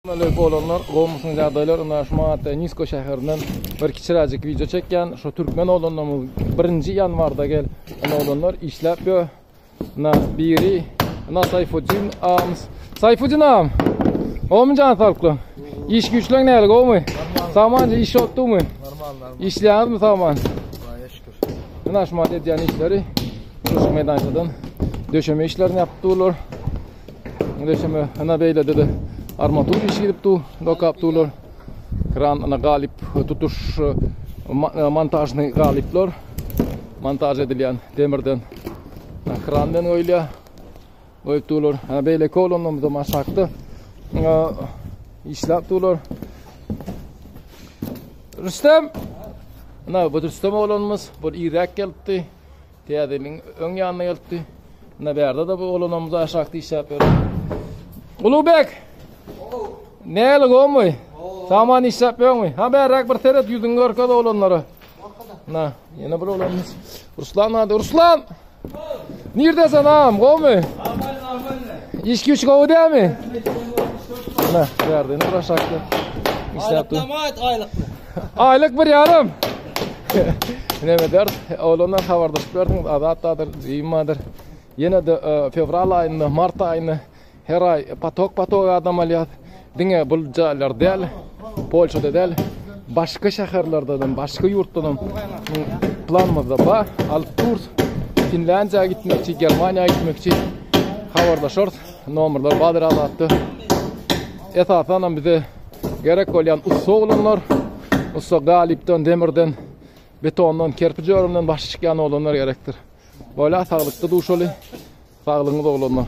Assalamu olanlar, Qommusun jagdaýlar, Naşmat Nisko şäherinden bir kiçiräjik video çekken, şu türkmen olanlarymyz 1 ýanwarda gel. Olanlar işläp ýö. Na biri, na Sayfuddin ams. Sayfuddin am. Omjan farklı. İş güçlüň näle gomy? Saman iş otdumy? Normal. İşläýärmi saman? Allah'a şükür. Naşmat edýän işleri şu meýdançadan döşeme işlerini yapdylar. Döşeme ana beýle dedi. Armatur işi gidipdi, dokapdylar. Kran ana galip tutuş montajny galipler. Montaj edilýän demirden krandan öýle goýupdylar. Ana beýle kolonumyzda maşakdy. İşläp durlar. Rüstem. Ana bu Rüstem oğlanımız bu Irak geldi. Teadilin öň ýanyna geldi. Ana berde da bu oğlanımız aşakdy işläp ber. Ulubek. Näle gomy? Saman işläp bermi? Ha berrak bir teret ýüzüň görkede oğlanlara. Na, ýene bir oğlanymyz. Ruslan hadi Ruslan. Nerdesin am? Gomy? İş güç gowy dämi? Na, berde ne aşakdy. İşläpdi. Aylık bir yarım. Neme der? Oğlanlar habardaşyp berdiň, adatdadyr, ýymadyr. Ýene de fevral aýynda, mart aýynda her ay patok adam alýar. Diňe buljalar däl, Polşada däl, başga şäherlerden, başga ýurtlardan planymyzda bar. Alyp tur Finlandiýa gitmekçi, Germaniýa gitmekçi habardaşar. Nomerler badyr alatdy. Esasan bize gerek bolýan ussa oğlanlar, ussa galipden, demirden, betondan, kerpiç örümden başga oğlanlar gerekdir. Böyle sağlıklı duşaly, sağlygyňyz oğlanlar.